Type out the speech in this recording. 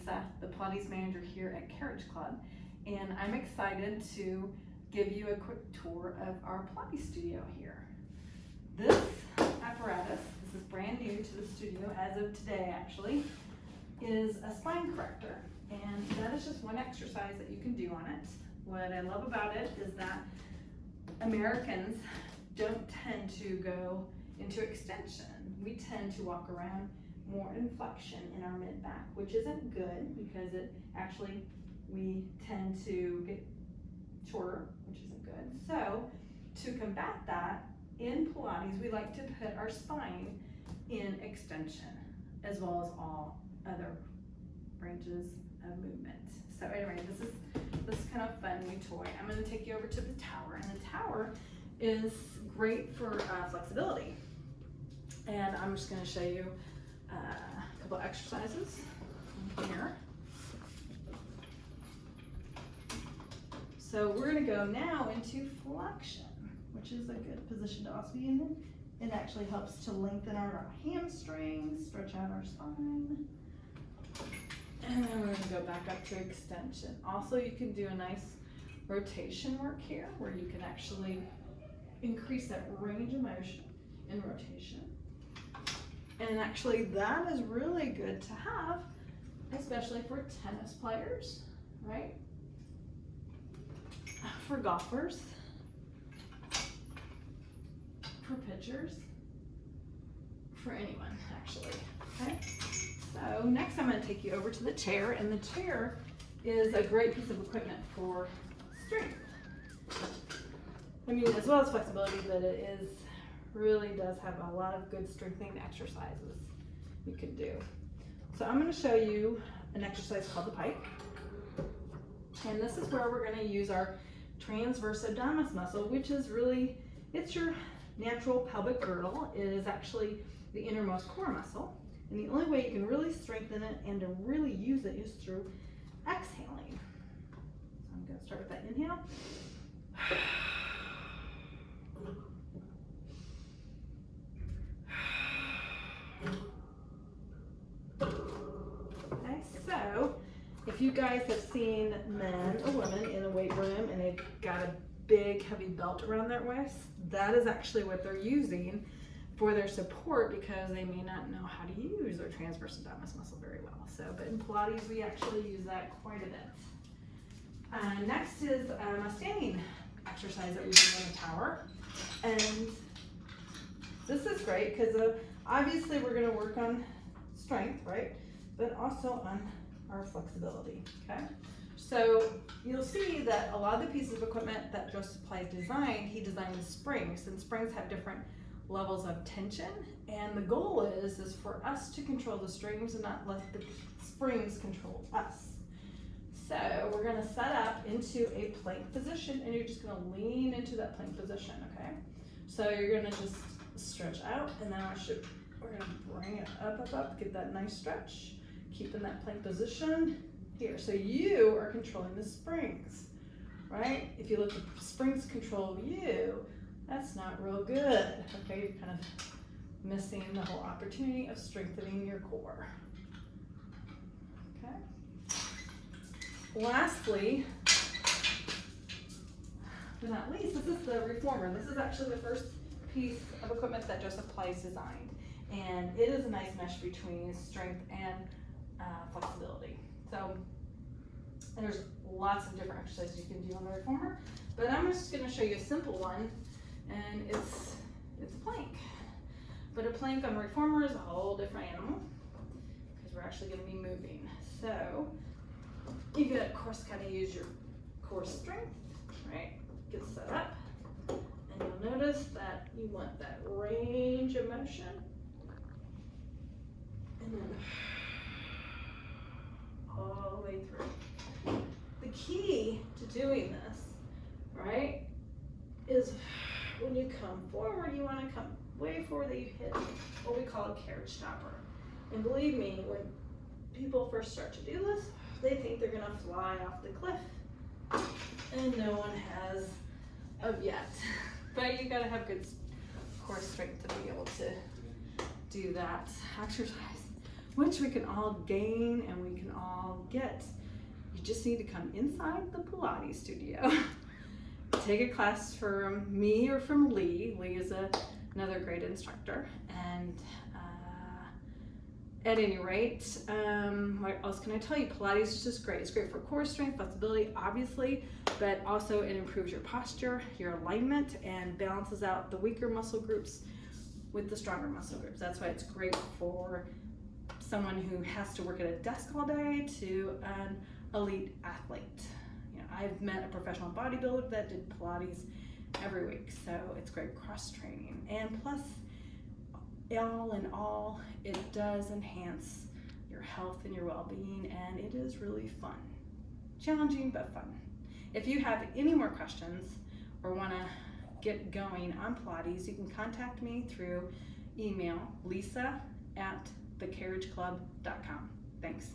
Lisa, the Pilates manager here at Carriage Club, and I'm excited to give you a quick tour of our Pilates studio here. This apparatus, this is brand new to the studio as of today actually, is a spine corrector, and that is just one exercise that you can do on it. What I love about it is that Americans don't tend to go into extension. We tend to walk around more in flexion in our mid-back, which isn't good because it actually, we tend to get shorter, which isn't good. So to combat that, in Pilates, we like to put our spine in extension as well as all other ranges of movement. So anyway, this is kind of fun new toy. I'm going to take you over to the tower, and the tower is great for flexibility. And I'm just going to show you a couple exercises here. So we're going to go now into flexion, which is a good position to also be in. It actually helps to lengthen our hamstrings, stretch out our spine. And then we're going to go back up to extension. Also, you can do a nice rotation work here where you can actually increase that range of motion in rotation. And actually that is really good to have, especially for tennis players, right? For golfers, for pitchers, for anyone actually, okay? So next I'm going to take you over to the chair, and the chair is a great piece of equipment for strength. I mean, as well as flexibility, but it really does have a lot of good strengthening exercises you can do. So I'm going to show you an exercise called the pike. And this is where we're going to use our transverse abdominis muscle, which is really, it's your natural pelvic girdle. It is actually the innermost core muscle. And the only way you can really strengthen it and to really use it is through exhaling. So I'm going to start with that inhale. Okay, so if you guys have seen men or women in a weight room and they've got a big heavy belt around their waist, that is actually what they're using for their support because they may not know how to use their transverse abdominis muscle very well. So, but in Pilates, we actually use that quite a bit. Next is a standing exercise that we do in the tower. And this is great because obviously we're going to work on strength, right? But also on our flexibility, okay? So you'll see that a lot of the pieces of equipment that Joseph Ply designed, he designed with springs, and springs have different levels of tension, and the goal is for us to control the springs and not let the springs control us. So we're going to set up into a plank position, and you're just going to lean into that plank position, okay? So you're going to just stretch out, and then we're going to bring it up, get that nice stretch, keeping that plank position here. So you are controlling the springs, right? If you let the springs control you, that's not real good, okay? You're kind of missing the whole opportunity of strengthening your core, okay? Lastly, but not least, this is the reformer. This is actually the first piece of equipment that Joseph Ply designed, and it is a nice mesh between strength and flexibility. So, and there's lots of different exercises you can do on the reformer, but I'm just going to show you a simple one, and it's a plank. But a plank on the reformer is a whole different animal because we're actually going to be moving. So you got, of course, kind of use your core strength, right? Get set up, and you'll notice that you want that range of motion, and then all the way through. The key to doing this, right, is when you come forward, you want to come way forward that you hit what we call a carriage stopper. And believe me, when people first start to do this, they think they're going to fly off the cliff. And no one has of yet. But you got to have good core strength to be able to do that exercise. which we can all gain and we can all get. You just need to come inside the Pilates studio. Take a class from me or from Lee. Lee is another great instructor. And at any rate, what else can I tell you? Pilates is just great. It's great for core strength, flexibility, obviously, but also it improves your posture, your alignment, and balances out the weaker muscle groups with the stronger muscle groups. That's why it's great for someone who has to work at a desk all day to an elite athlete. You know, I've met a professional bodybuilder that did Pilates every week, so it's great cross training. And plus, all in all, it does enhance your health and your well-being, and it is really fun. Challenging, but fun. If you have any more questions or want to get going on Pilates, you can contact me through email, lisa@thecarriageclub.com. Thanks.